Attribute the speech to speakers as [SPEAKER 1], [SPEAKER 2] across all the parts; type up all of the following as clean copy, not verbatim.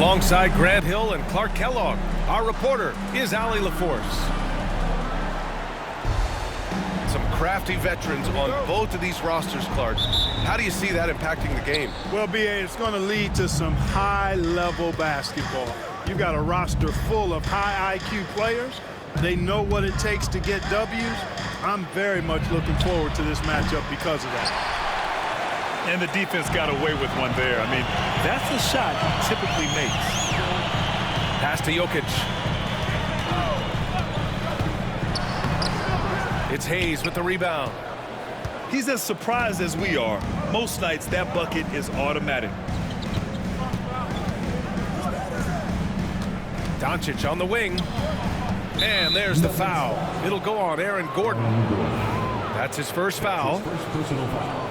[SPEAKER 1] Alongside Grant Hill and Clark Kellogg, our reporter is Allie LaForce. Some crafty veterans on both of these rosters, Clark. How do you see that impacting the game?
[SPEAKER 2] Well, B.A., it's going to lead to some high-level basketball. You've got a roster full of high IQ players. They know what it takes to get W's. I'm very much looking forward to this matchup because of that.
[SPEAKER 3] And the defense got away with one there. I mean, that's a shot he typically makes.
[SPEAKER 1] Pass to Jokic. It's Hayes with the rebound.
[SPEAKER 3] He's as surprised as we are. Most nights, that bucket is automatic.
[SPEAKER 1] Doncic on the wing. And there's the foul. It'll go on Aaron Gordon. That's his first foul.
[SPEAKER 4] First personal foul.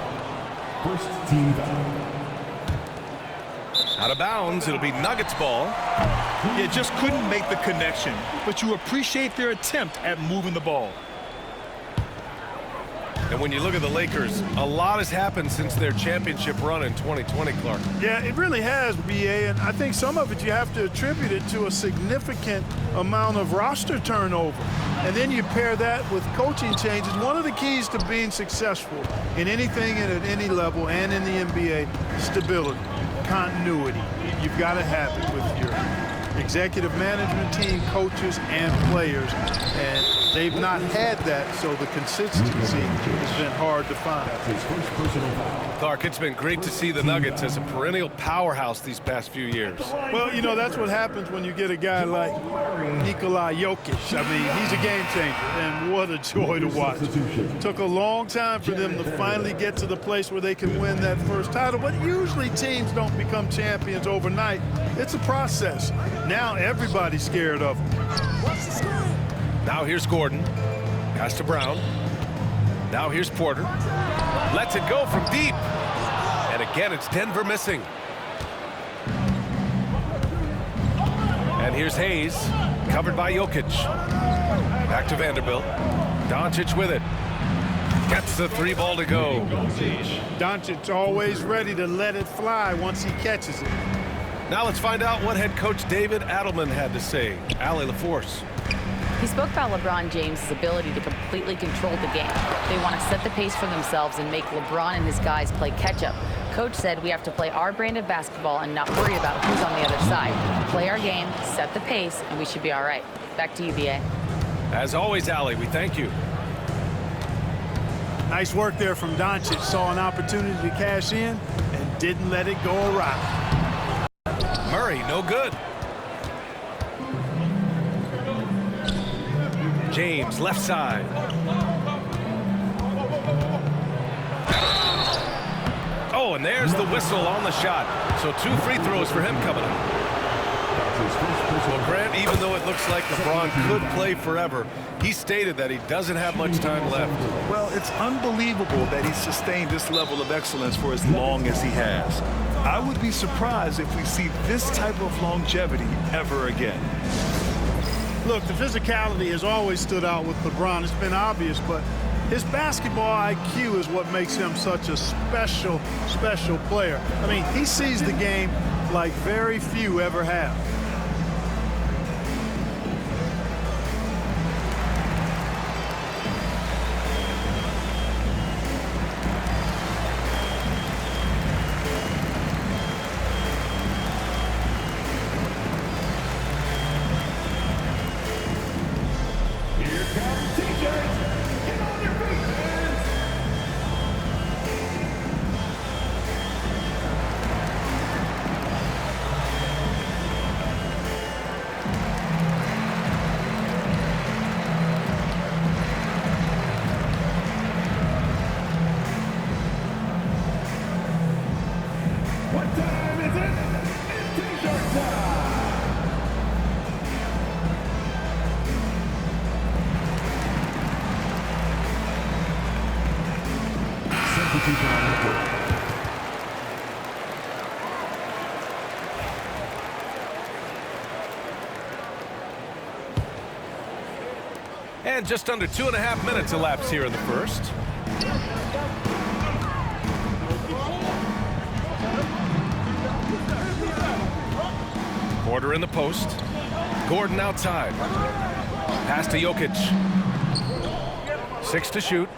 [SPEAKER 4] First team foul.
[SPEAKER 1] Out of bounds, it'll be Nuggets ball.
[SPEAKER 3] You just couldn't make the connection, but you appreciate their attempt at moving the ball.
[SPEAKER 1] And when you look at the Lakers, a lot has happened since their championship run in 2020, Clark.
[SPEAKER 2] Yeah, it really has, B.A., and I think some of it you have to attribute it to a significant amount of roster turnover. And then you pair that with coaching changes. One of the keys to being successful in anything and at any level and in the NBA, stability, continuity. You've got to have it with your executive management team, coaches, and players. And they've not had that, so the consistency has been hard to find.
[SPEAKER 4] His first personal foul.
[SPEAKER 1] Clark, it's been great to see the Nuggets as a perennial powerhouse these past few years.
[SPEAKER 2] Well, you know, that's what happens when you get a guy like Nikola Jokic. I mean, he's a game changer, and what a joy to watch. Took a long time for them to finally get to the place where they can win that first title, but usually teams don't become champions overnight. It's a process. Now everybody's scared of him.
[SPEAKER 1] Now here's Gordon. Pass to Brown. Now here's Porter. Lets it go from deep. And again, it's Denver missing. And here's Hayes, covered by Jokic. Back to Vanderbilt. Doncic with it. Gets the three ball to go.
[SPEAKER 2] Doncic's always ready to let it fly once he catches it.
[SPEAKER 1] Now let's find out what head coach David Adelman had to say. Allie LaForce.
[SPEAKER 5] He spoke about LeBron James' ability to completely control the game. They want to set the pace for themselves and make LeBron and his guys play catch-up. Coach said we have to play our brand of basketball and not worry about who's on the other side. Play our game, set the pace, and we should be all right. Back to you, B.A.
[SPEAKER 1] As always, Allie, we thank you.
[SPEAKER 2] Nice work there from Doncic. Saw an opportunity to cash in and didn't let it go awry.
[SPEAKER 1] Murray, no good. James, left side. Oh, and there's the whistle on the shot. So 2 free throws for him coming up. Well, Grant, even though it looks like LeBron could play forever, he stated that he doesn't have much time left.
[SPEAKER 3] Well, it's unbelievable that he's sustained this level of excellence for as long as he has. I would be surprised if we see this type of longevity ever again.
[SPEAKER 2] Look, the physicality has always stood out with LeBron. It's been obvious, but his basketball IQ is what makes him such a special, special player. I mean, he sees the game like very few ever have.
[SPEAKER 4] What time is it? It's T-shirt time! Substitution on the court.
[SPEAKER 1] And just under 2.5 minutes elapsed here in the first. Porter in the post. Gordon outside. Pass to Jokic. 6 to shoot.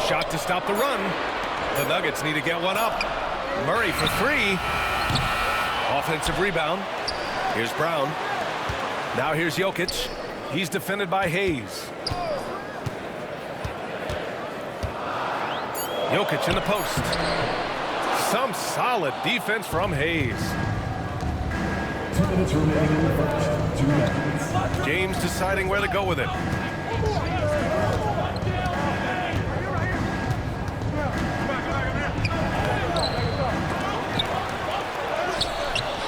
[SPEAKER 1] Shot to stop the run. The Nuggets need to get one up. Murray for 3. Offensive rebound. Here's Brown. Now here's Jokic. He's defended by Hayes. Jokic in the post. Some solid defense from Hayes.
[SPEAKER 4] 2 minutes remaining in the first. 2 minutes.
[SPEAKER 1] James deciding where to go with it.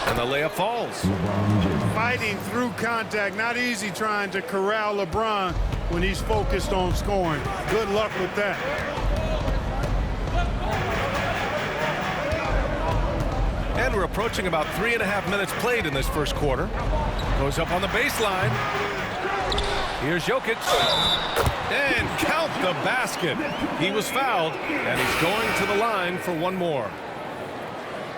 [SPEAKER 1] And the layup falls.
[SPEAKER 2] Fighting through contact. Not easy trying to corral LeBron when he's focused on scoring. Good luck with that.
[SPEAKER 1] And we're approaching about 3.5 minutes played in this first quarter. Goes up on the baseline. Here's Jokic. And count the basket. He was fouled, and he's going to the line for one more.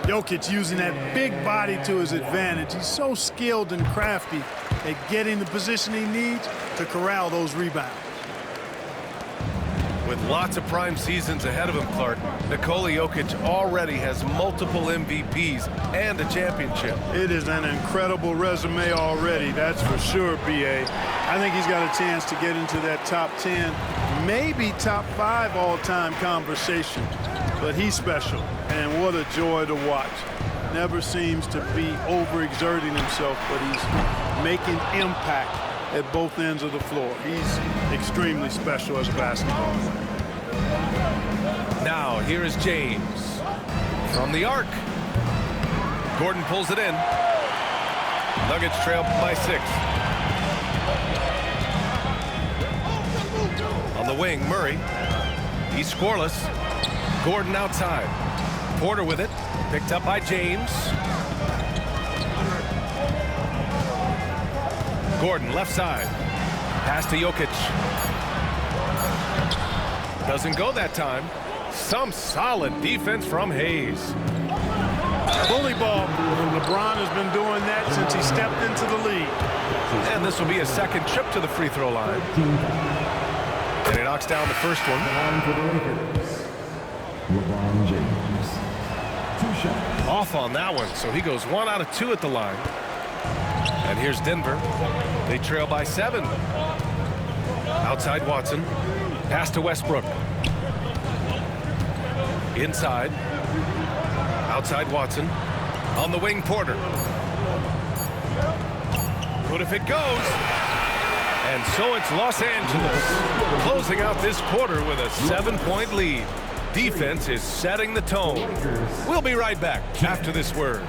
[SPEAKER 2] Jokic using that big body to his advantage. He's so skilled and crafty at getting the position he needs to corral those rebounds.
[SPEAKER 1] With lots of prime seasons ahead of him, Clark, Nikola Jokic already has multiple MVPs and a championship.
[SPEAKER 2] It is an incredible resume already, that's for sure, B.A. I think he's got a chance to get into that top 10, maybe top 5 all-time conversation. But he's special, and what a joy to watch. Never seems to be overexerting himself, but he's making impact at both ends of the floor. He's extremely special as a basketball player.
[SPEAKER 1] Now, here is James from the arc. Gordon pulls it in. Nuggets trail by 6. On the wing, Murray. He's scoreless. Gordon outside. Porter with it. Picked up by James. Gordon left side. Pass to Jokic. Doesn't go that time. Some solid defense from Hayes.
[SPEAKER 2] Bully ball. LeBron has been doing that since he stepped into the league.
[SPEAKER 1] And this will be a second trip to the free throw line. And he knocks down the first one.
[SPEAKER 4] LeBron James. 2 shots.
[SPEAKER 1] Off on that one, so he goes 1 out of 2 at the line. And here's Denver. They trail by 7. Outside Watson. Pass to Westbrook. Inside. Outside Watson. On the wing, Porter. What if it goes? And so it's Los Angeles closing out this quarter with a 7-point lead. Defense is setting the tone. We'll be right back after this word.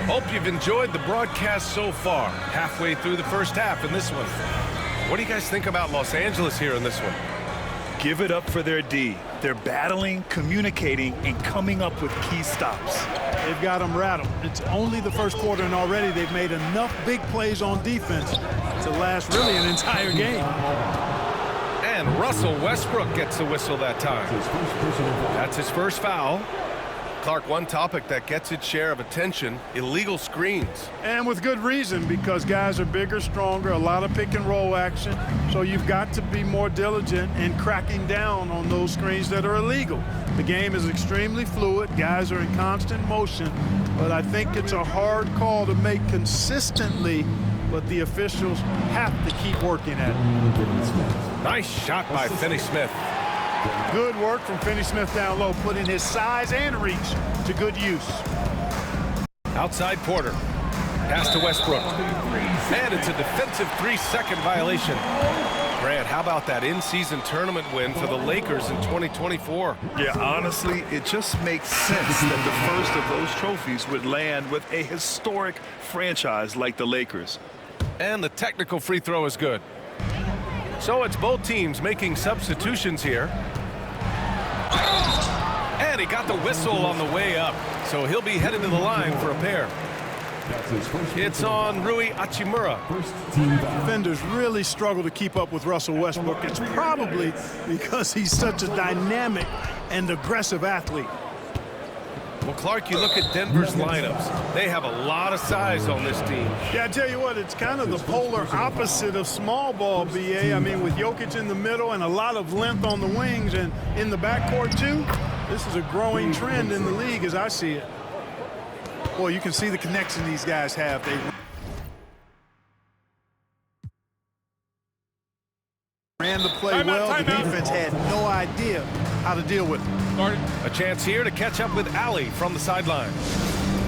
[SPEAKER 1] Hope you've enjoyed the broadcast so far. Halfway through the first half in this one. What do you guys think about Los Angeles here in this one?
[SPEAKER 3] Give it up for their D. They're battling, communicating, and coming up with key stops.
[SPEAKER 2] They've got them rattled. It's only the first quarter, and already they've made enough big plays on defense to last really an entire game.
[SPEAKER 1] And Russell Westbrook gets the whistle that time. That's his first foul. Clark, one topic that gets its share of attention, illegal screens.
[SPEAKER 2] And with good reason, because guys are bigger, stronger, a lot of pick and roll action. So you've got to be more diligent in cracking down on those screens that are illegal. The game is extremely fluid. Guys are in constant motion. But I think it's a hard call to make consistently, but the officials have to keep working at it.
[SPEAKER 1] Nice shot by Finney-Smith.
[SPEAKER 2] Good work from Finney-Smith down low, putting his size and reach to good use.
[SPEAKER 1] Outside Porter. Pass to Westbrook. And it's a defensive 3-second violation. Grant, how about that in-season tournament win for the Lakers in 2024?
[SPEAKER 3] Yeah, honestly, it just makes sense that the first of those trophies would land with a historic franchise like the Lakers.
[SPEAKER 1] And the technical free throw is good. So it's both teams making substitutions here. And he got the whistle on the way up. So he'll be headed to the line for a pair.
[SPEAKER 4] That's his first
[SPEAKER 1] It's on Rui Hachimura.
[SPEAKER 4] first team foul.
[SPEAKER 2] Defenders really struggle to keep up with Russell Westbrook. It's probably because he's such a dynamic and aggressive athlete.
[SPEAKER 1] Well, Clark, you look at Denver's lineups. They have a lot of size on this team.
[SPEAKER 2] Yeah, I tell you what, it's kind of the polar opposite of small ball, BA. I mean, with Jokic in the middle and a lot of length on the wings and in the backcourt, too, this is a growing trend in the league as I see it. Boy, you can see the connection these guys have. They ran the play well. The defense had no idea how to deal with it.
[SPEAKER 1] A chance here to catch up with Allie from the sideline.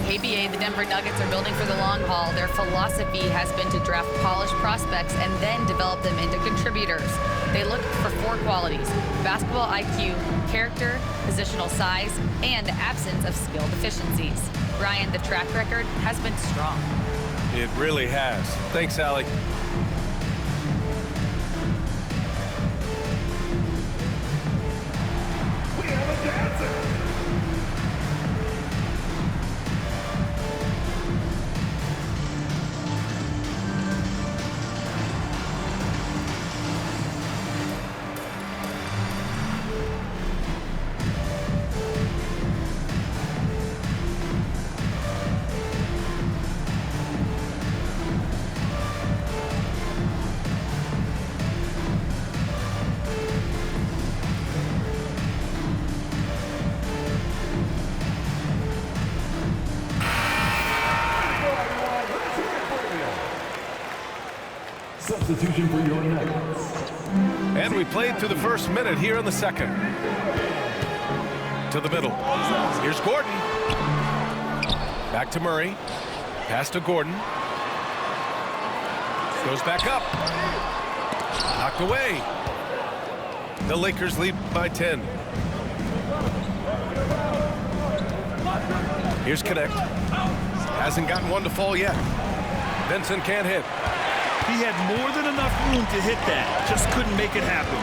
[SPEAKER 5] ABA, the Denver Nuggets are building for the long haul. Their philosophy has been to draft polished prospects and then develop them into contributors. They look for 4 qualities: basketball IQ, character, positional size, and absence of skill deficiencies. Brian, the track record has been strong.
[SPEAKER 1] It really has. Thanks, Allie.
[SPEAKER 4] Substitution for your Nuggets.
[SPEAKER 1] And we played through the first minute here in the second. To the middle. Here's Gordon. Back to Murray. Pass to Gordon. Goes back up. Knocked away. The Lakers lead by 10. Here's Connect. Hasn't gotten one to fall yet. Benson can't hit.
[SPEAKER 3] He had more than enough room to hit that, just couldn't make it happen.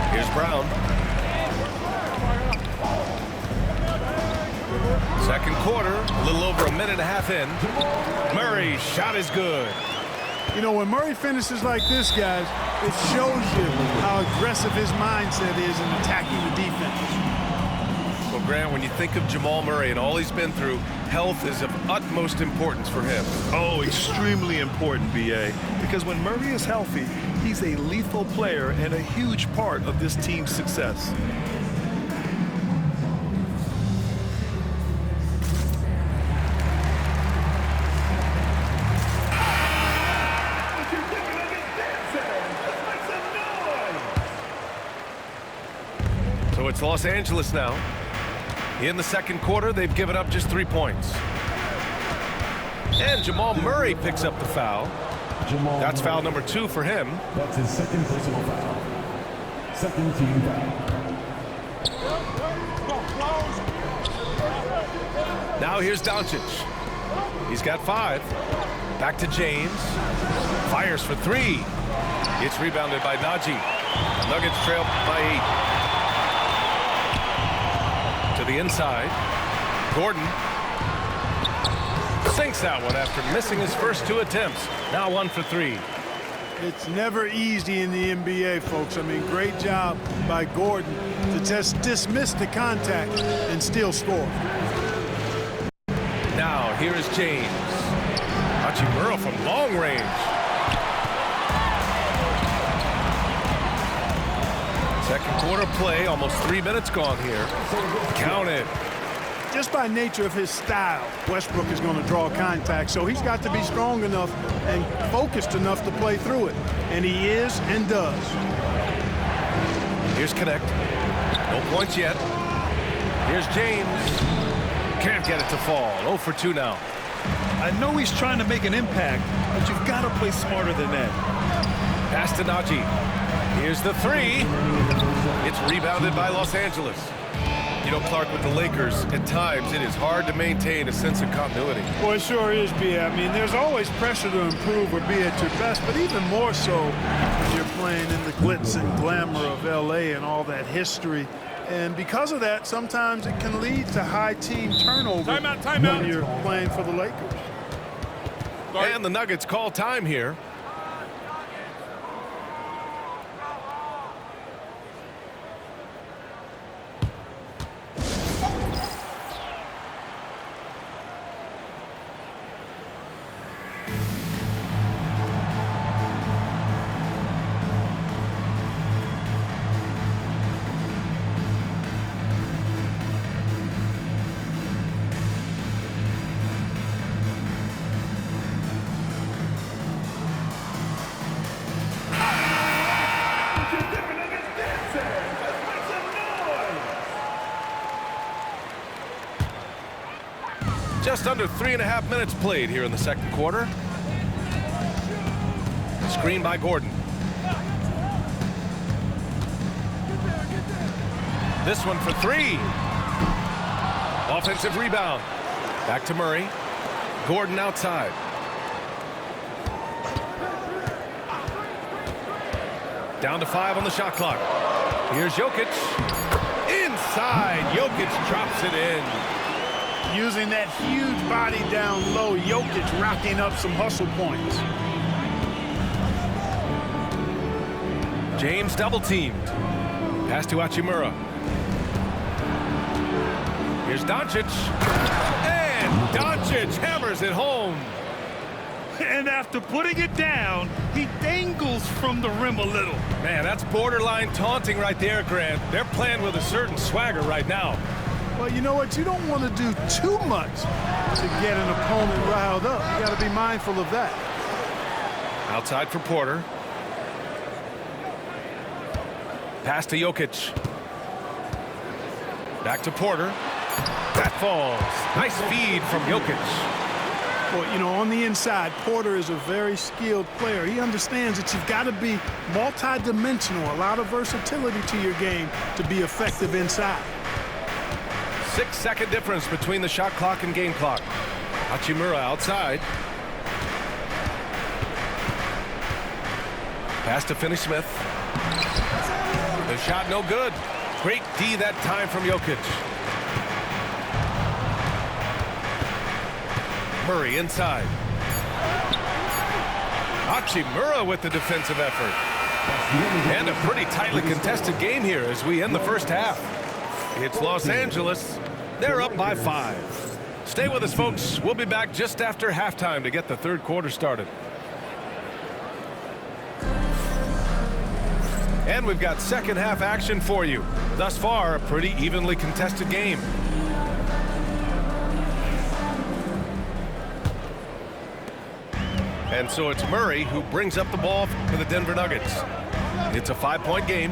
[SPEAKER 1] Here's Brown. Second quarter, a little over a minute and a half in. Murray's shot is good.
[SPEAKER 2] You know, when Murray finishes like this, guys, it shows you how aggressive his mindset is in attacking the defense.
[SPEAKER 1] Well, Grant, when you think of Jamal Murray and all he's been through, health is of utmost importance for him.
[SPEAKER 3] Oh, extremely important, BA, because when Murray is healthy, he's a lethal player and a huge part of this team's success.
[SPEAKER 1] So it's Los Angeles now. In the second quarter, they've given up just 3 points. And Jamal Murray picks up the foul. That's foul number 2 for him.
[SPEAKER 4] That's his second personal foul. Second team foul.
[SPEAKER 1] Now here's Doncic. He's got 5. Back to James. Fires for 3. It's rebounded by Najee. Nuggets trail by 8. To the inside. Gordon sinks that one after missing his first 2 attempts. Now 1 for 3.
[SPEAKER 2] It's never easy in the NBA, folks. I mean, great job by Gordon to just dismiss the contact and still score.
[SPEAKER 1] Now here is James. Hachimura from long range. Second quarter play, almost 3 minutes gone here. Count it.
[SPEAKER 2] Just by nature of his style, Westbrook is going to draw contact, so he's got to be strong enough and focused enough to play through it. And he is and does.
[SPEAKER 1] Here's Connect. No points yet. Here's James. Can't get it to fall. 0 for 2 now.
[SPEAKER 3] I know he's trying to make an impact, but you've got to play smarter than that.
[SPEAKER 1] Pass to Najee. Here's the 3. It's rebounded by Los Angeles. You know, Clark, with the Lakers, at times it is hard to maintain a sense of continuity.
[SPEAKER 2] Well, it sure is, B. I mean, there's always pressure to improve or be at your best, but even more so when you're playing in the glitz and glamour of L.A. and all that history And because of that, sometimes it can lead to high team turnover when you're playing for the Lakers.
[SPEAKER 1] And the Nuggets call time here. Just under 3.5 minutes played here in the second quarter. Screen by Gordon. This one for three. Offensive rebound. Back to Murray. Gordon outside. Down to 5 on the shot clock. Here's Jokic. Inside. Jokic drops it in.
[SPEAKER 2] Using that huge body down low, Jokic racking up some hustle points.
[SPEAKER 1] James double teamed. Pass to Hachimura. Here's Doncic. And Doncic hammers it home.
[SPEAKER 3] And after putting it down, he dangles from the rim a little.
[SPEAKER 1] Man, that's borderline taunting right there, Grant. They're playing with a certain swagger right now.
[SPEAKER 2] Well, you know what? You don't want to do too much to get an opponent riled up. You got to be mindful of that.
[SPEAKER 1] Outside for Porter. Pass to Jokic. Back to Porter. That falls. Nice feed from Jokic.
[SPEAKER 2] Well, you know, on the inside, Porter is a very skilled player. He understands that you've got to be multi-dimensional, a lot of versatility to your game to be effective inside.
[SPEAKER 1] 6-second difference between the shot clock and game clock. Hachimura outside. Pass to Finney-Smith. The shot no good. Great D that time from Jokic. Murray inside. Hachimura with the defensive effort. And a pretty tightly contested game here as we end the first half. It's Los Angeles. They're up by 5. Stay with us, folks. We'll be back just after halftime to get the third quarter started. And we've got second half action for you. Thus far, a pretty evenly contested game. And so it's Murray who brings up the ball for the Denver Nuggets. It's a 5-point game.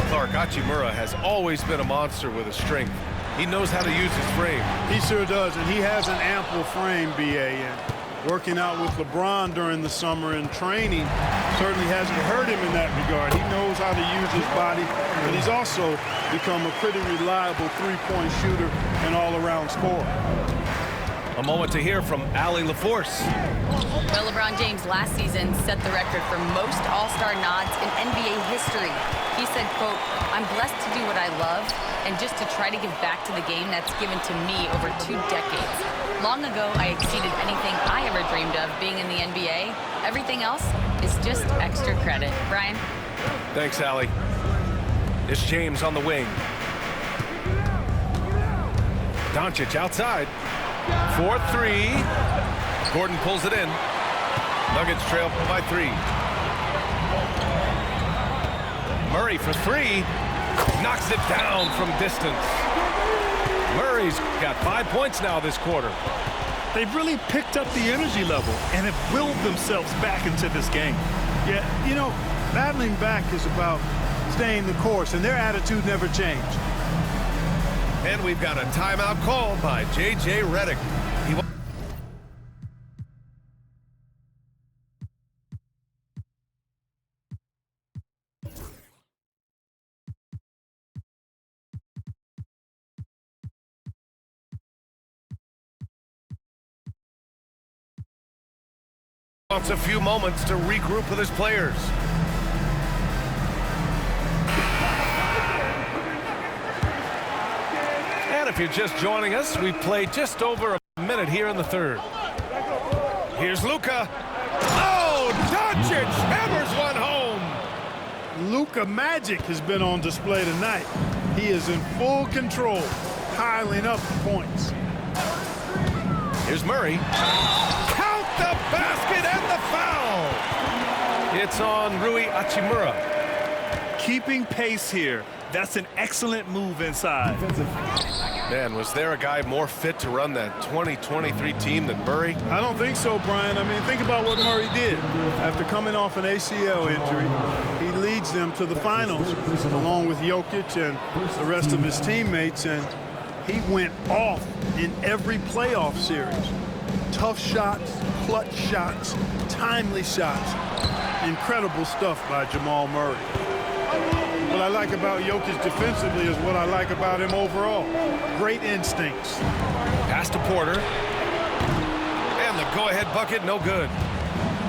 [SPEAKER 1] Clark, Hachimura has always been a monster with his strength. He knows how to use his frame.
[SPEAKER 2] He sure does, and he has an ample frame, B.A. And working out with LeBron during the summer and training certainly hasn't hurt him in that regard. He knows how to use his body, but he's also become a pretty reliable three-point shooter and all-around scorer.
[SPEAKER 1] A moment to hear from Allie LaForce.
[SPEAKER 5] Well, LeBron James last season set the record for most All-Star nods in NBA history. He said, quote, "I'm blessed to do what I love and just to try to give back to the game that's given to me over 2 decades. Long ago, I exceeded anything I ever dreamed of being in the NBA. Everything else is just extra credit." Brian?
[SPEAKER 1] Thanks, Allie. It's James on the wing. Doncic outside. 4-3. Gordon pulls it in. Nuggets trail by 3. Murray for 3. Knocks it down from distance. Murray's got 5 points now this quarter.
[SPEAKER 3] They've really picked up the energy level and have willed themselves back into this game.
[SPEAKER 2] Yeah, you know, battling back is about staying the course, and their attitude never changed.
[SPEAKER 1] And we've got a timeout called by J.J. Redick. Wants a few moments to regroup with his players. if you're just joining us, we've played just over a minute here in the third. Here's Luka. Oh, Doncic hammers one home.
[SPEAKER 2] Luka Magic has been on display tonight. He is in full control, piling up the points.
[SPEAKER 1] Here's Murray. Count the basket and the foul. It's on Rui Hachimura.
[SPEAKER 3] Keeping pace here. That's an excellent move inside.
[SPEAKER 1] Man, was there a guy more fit to run that 2023 team than Murray?
[SPEAKER 2] I don't think so, Brian. I mean, think about what Murray did. After coming off an ACL injury, he leads them to the finals along with Jokic and the rest of his teammates, and he went off in every playoff series. Tough shots, clutch shots, timely shots. Incredible stuff by Jamal Murray. What I like about Jokic defensively is what I like about him overall. Great instincts.
[SPEAKER 1] Pass to Porter. And the go-ahead bucket, no good.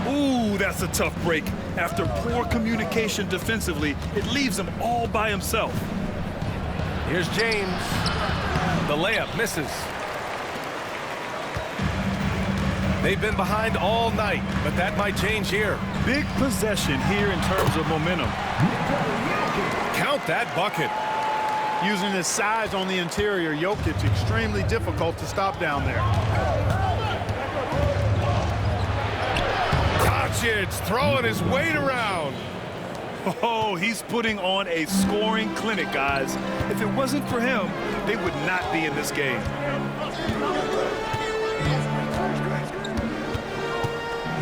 [SPEAKER 3] Ooh, that's a tough break. After poor communication defensively, it leaves him all by himself.
[SPEAKER 1] Here's James. The layup misses. They've been behind all night, but that might change here.
[SPEAKER 3] Big possession here in terms of momentum.
[SPEAKER 1] Count that bucket.
[SPEAKER 2] Using his size on the interior, Jokic extremely difficult to stop down there.
[SPEAKER 1] Doncic throwing his weight around.
[SPEAKER 3] Oh, he's putting on a scoring clinic, guys. If it wasn't for him, they would not be in this game.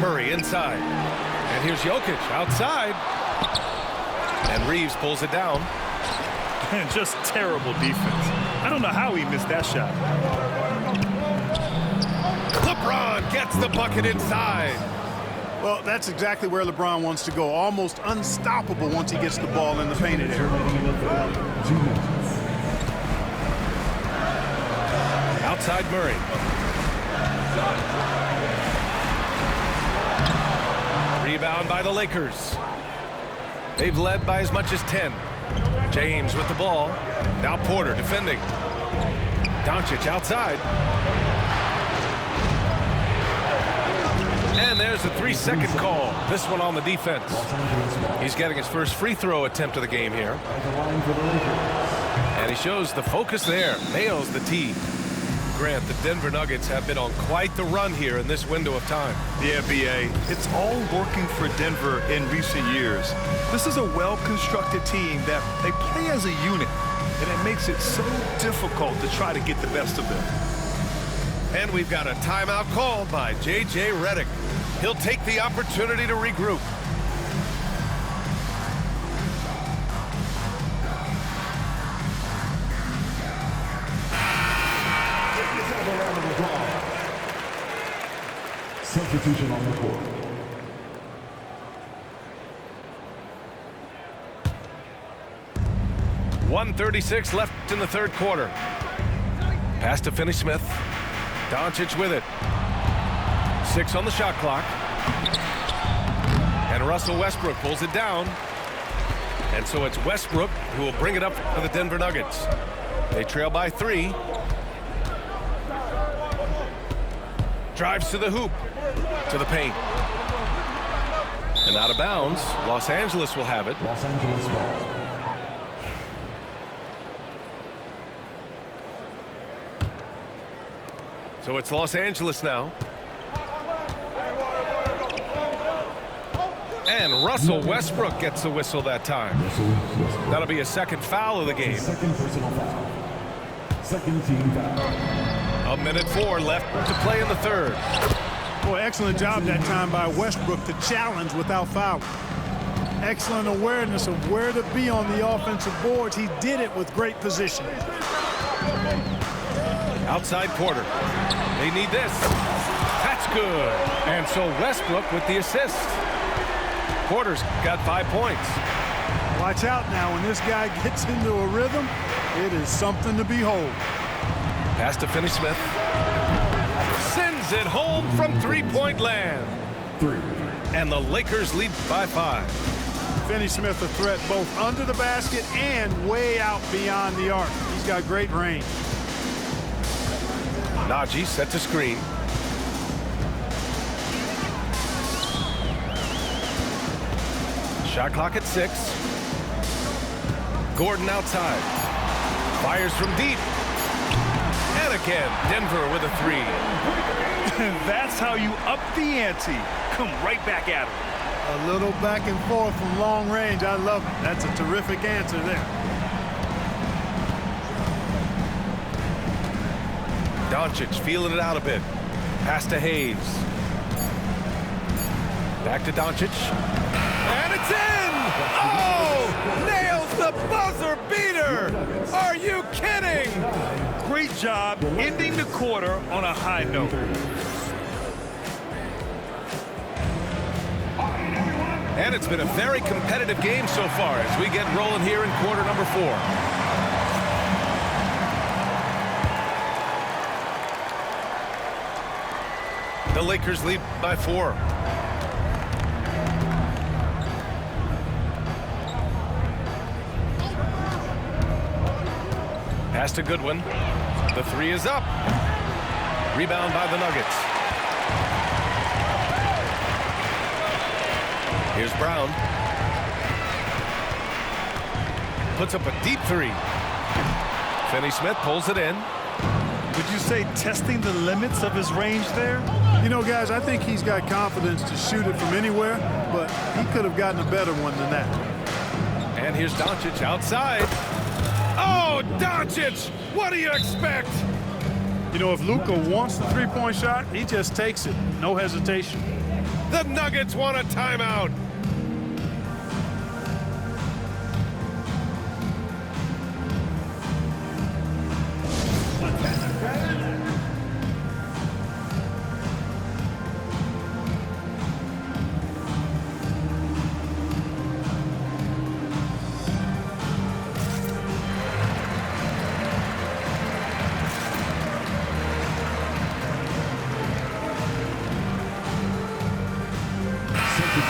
[SPEAKER 1] Murray inside. And here's Jokic outside. And Reeves pulls it down.
[SPEAKER 3] And just terrible defense. I don't know how he missed that shot.
[SPEAKER 1] LeBron gets the bucket inside.
[SPEAKER 2] Well, that's exactly where LeBron wants to go. Almost unstoppable once he gets the ball in the painted area.
[SPEAKER 1] Outside Murray. Rebound by the Lakers. They've led by as much as 10. James with the ball. Now Porter defending. Doncic outside. And there's a 3-second call. This one on the defense. He's getting his first free throw attempt of the game here. And he shows the focus there. Nails the tee. Grant, the Denver Nuggets have been on quite the run here in this window of time.
[SPEAKER 3] Yeah, B.A. It's all working for Denver in recent years. This is a well-constructed team that they play as a unit, and it makes it so difficult to try to get the best of them.
[SPEAKER 1] And we've got a timeout called by J.J. Redick. He'll take the opportunity to regroup.
[SPEAKER 4] Substitution on the court.
[SPEAKER 1] .136 left in the third quarter. Pass to Finney-Smith. Doncic with it. 6 on the shot clock. And Russell Westbrook pulls it down. And so it's Westbrook who will bring it up for the Denver Nuggets. They trail by 3. Drives to the hoop. To the paint. And out of bounds. Los Angeles will have it.
[SPEAKER 4] Los Angeles ball.
[SPEAKER 1] So it's Los Angeles now. And Russell Westbrook gets the whistle that time. That'll be a second foul of the game.
[SPEAKER 4] Second personal foul. Second team foul.
[SPEAKER 1] 1:04 left to play in the third.
[SPEAKER 2] Boy, excellent job that time by Westbrook to challenge without fouling. Excellent awareness of where to be on the offensive boards. He did it with great position.
[SPEAKER 1] Outside Porter. They need this. That's good. And so Westbrook with the assist. Porter's got 5 points.
[SPEAKER 2] Watch out now. When this guy gets into a rhythm, it is something to behold.
[SPEAKER 1] Pass to Finney-Smith. Sends it home from three-point land.
[SPEAKER 4] 3.
[SPEAKER 1] And the Lakers lead by 5.
[SPEAKER 2] Finney-Smith a threat both under the basket and way out beyond the arc. He's got great range.
[SPEAKER 1] Najee sets a screen. Shot clock at 6. Gordon outside. Fires from deep. And again, Denver with a 3.
[SPEAKER 3] That's how you up the ante. Come right back at him.
[SPEAKER 2] A little back and forth from long range. I love it. That's a terrific answer there.
[SPEAKER 1] Doncic feeling it out a bit. Pass to Hayes. Back to Doncic. And it's in! Oh! Nails the buzzer beater! Are you kidding?
[SPEAKER 3] Great job ending the quarter on a high note.
[SPEAKER 1] And it's been a very competitive game so far as we get rolling here in quarter number 4. The Lakers lead by 4. Pass to Goodwin. The 3 is up. Rebound by the Nuggets. Here's Brown. Puts up a deep 3. Finney-Smith pulls it in.
[SPEAKER 3] Would you say testing the limits of his range there?
[SPEAKER 2] You know, guys, I think he's got confidence to shoot it from anywhere, but he could have gotten a better one than that.
[SPEAKER 1] And here's Doncic outside. Oh, Doncic! What do you expect?
[SPEAKER 2] You know, if Luka wants the three-point shot, he just takes it. No hesitation.
[SPEAKER 1] The Nuggets want a timeout.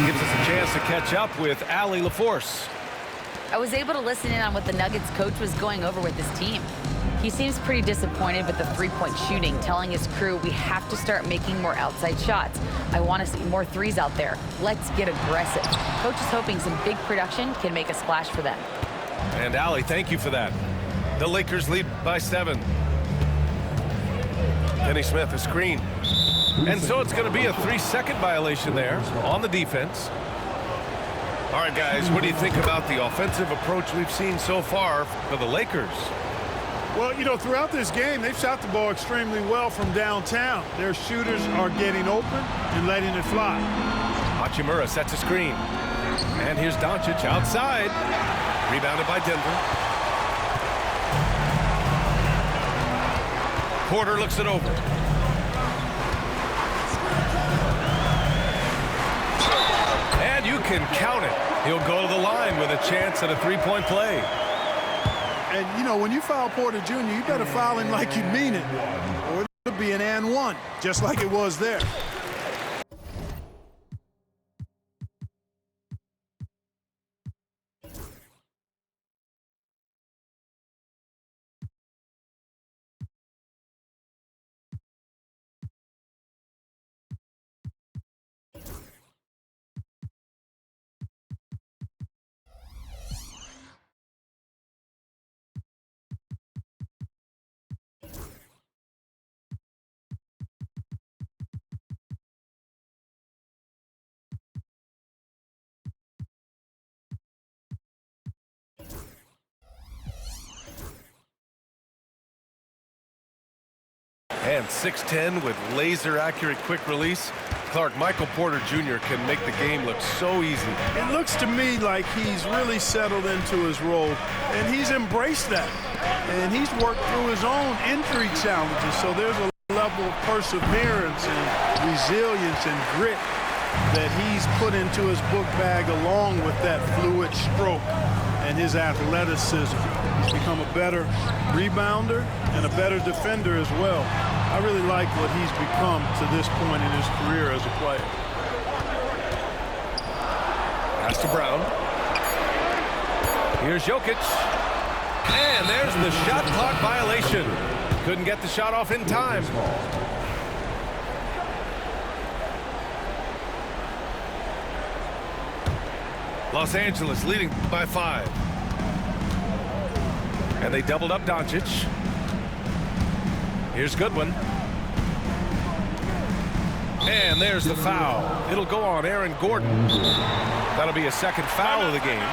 [SPEAKER 1] Gives us a chance to catch up with Allie LaForce.
[SPEAKER 5] I was able to listen in on what the Nuggets coach was going over with his team. He seems pretty disappointed with the three-point shooting, telling his crew, we have to start making more outside shots. I want to see more threes out there. Let's get aggressive. Coach is hoping some big production can make a splash for them.
[SPEAKER 1] And Allie, thank you for that. The Lakers lead by 7. Finney-Smith, a screen. And so it's going to be a 3-second violation there on the defense. All right, guys, what do you think about the offensive approach we've seen so far for the Lakers?
[SPEAKER 2] Well, you know, throughout this game, they've shot the ball extremely well from downtown. Their shooters are getting open and letting it fly.
[SPEAKER 1] Hachimura sets a screen. And here's Doncic outside. Rebounded by Denver. Porter looks it over. And you can count it. He'll go to the line with a chance at a three-point play.
[SPEAKER 2] And, you know, when you foul Porter Jr., you better foul him like you mean it, or it'll be an and one, just like it was there.
[SPEAKER 1] And 6'10" with laser-accurate quick release. Clark, Michael Porter Jr. can make the game look so easy.
[SPEAKER 2] It looks to me like he's really settled into his role, and he's embraced that. And he's worked through his own injury challenges, so there's a level of perseverance and resilience and grit that he's put into his book bag along with that fluid stroke and his athleticism. He's become a better rebounder and a better defender as well. I really like what he's become to this point in his career as a player.
[SPEAKER 1] Pass to Brown. Here's Jokic. And there's the shot clock violation. Couldn't get the shot off in time. Los Angeles leading by 5. And they doubled up Doncic. Here's Goodwin. And there's the foul. It'll go on Aaron Gordon. That'll be a second foul of the game.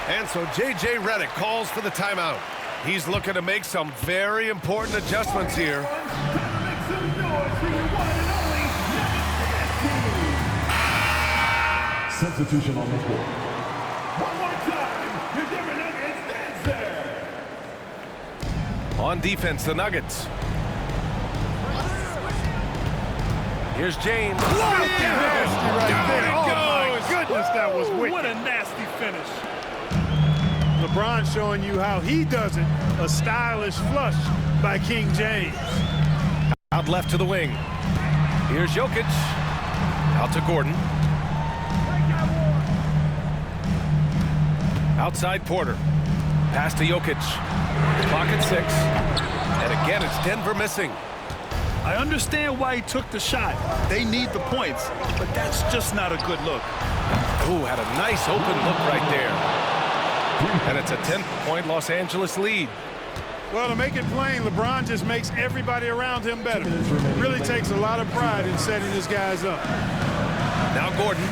[SPEAKER 1] And so J.J. Redick calls for the timeout. He's looking to make some very important adjustments here.
[SPEAKER 4] Substitution on the court.
[SPEAKER 6] One more time, your Denver Nuggets dancer.
[SPEAKER 1] On defense, the Nuggets. Here's James.
[SPEAKER 2] Nasty right there.
[SPEAKER 1] Down it
[SPEAKER 2] Oh,
[SPEAKER 1] goes.
[SPEAKER 2] my goodness, that was wicked.
[SPEAKER 3] What a nasty finish.
[SPEAKER 2] LeBron showing you how he does it. A stylish flush by King James.
[SPEAKER 1] Out left to the wing. Here's Jokic. Out to Gordon. Outside Porter. Pass to Jokic. Clock at 6. And again, it's Denver missing.
[SPEAKER 3] I understand why he took the shot. They need the points, but that's just not a good look.
[SPEAKER 1] Ooh, had a nice open look right there. And it's a 10-point Los Angeles lead.
[SPEAKER 2] Well, to make it plain, LeBron just makes everybody around him better. Really takes a lot of pride in setting his guys up.
[SPEAKER 1] Now Gordon.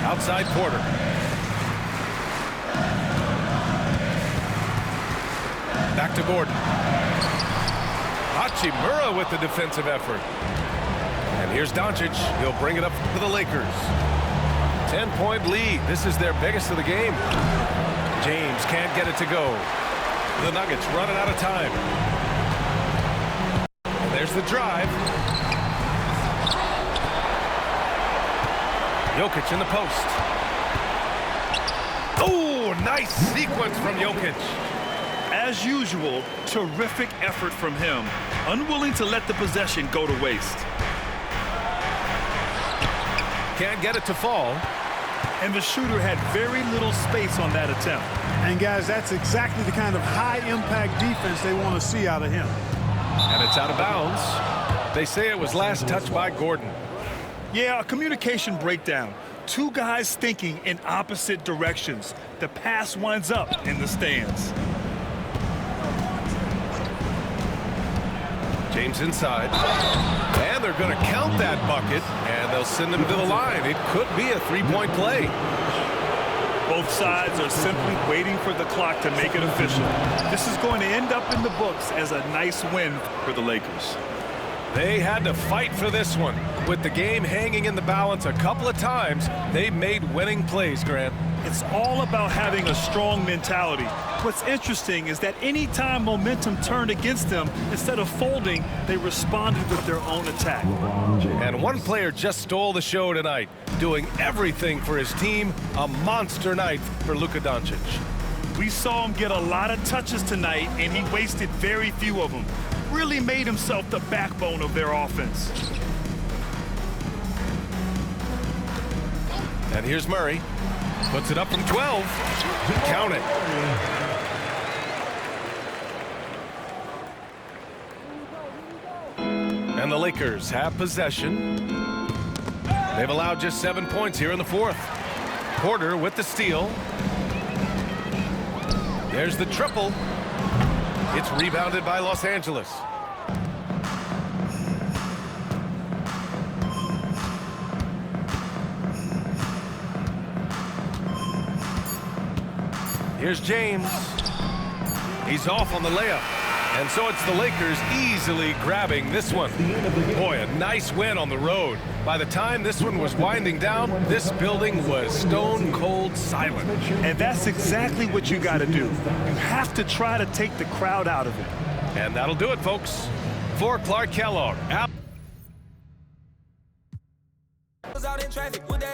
[SPEAKER 1] Outside Porter. Back to Gordon. Hachimura with the defensive effort. And here's Doncic. He'll bring it up to the Lakers. 10-point lead. This is their biggest of the game. James can't get it to go. The Nuggets running out of time. And there's the drive. Jokic in the post. Oh, nice sequence from Jokic.
[SPEAKER 3] As usual, terrific effort from him. Unwilling to let the possession go to waste.
[SPEAKER 1] Can't get it to fall.
[SPEAKER 3] And the shooter had very little space on that attempt.
[SPEAKER 2] And, guys, that's exactly the kind of high-impact defense they want to see out of him.
[SPEAKER 1] And it's out of bounds. They say it was last touched by Gordon.
[SPEAKER 3] Yeah, a communication breakdown. Two guys thinking in opposite directions. The pass winds up in the stands.
[SPEAKER 1] James inside. And they're going to count that bucket, and they'll send him to the line. It could be a three-point play.
[SPEAKER 3] Both sides are simply waiting for the clock to make it official. This is going to end up in the books as a nice win for the Lakers.
[SPEAKER 1] They had to fight for this one. With the game hanging in the balance a couple of times, they made winning plays, Grant.
[SPEAKER 3] It's all about having a strong mentality. What's interesting is that anytime momentum turned against them, instead of folding, they responded with their own attack.
[SPEAKER 1] And one player just stole the show tonight, doing everything for his team. A monster night for Luka Doncic.
[SPEAKER 3] We saw him get a lot of touches tonight, and he wasted very few of them. Really made himself the backbone of their offense.
[SPEAKER 1] And here's Murray. Puts it up from 12. Count it. And the Lakers have possession. They've allowed just 7 points here in the fourth. Porter with the steal. There's the triple. It's rebounded by Los Angeles. Here's James. He's off on the layup. And so it's the Lakers easily grabbing this one. Boy, a nice win on the road. By the time this one was winding down, this building was stone cold silent.
[SPEAKER 3] And that's exactly what you got to do. You have to try to take the crowd out of it.
[SPEAKER 1] And that'll do it, folks. For Clark Kellogg.
[SPEAKER 7] Out in traffic with that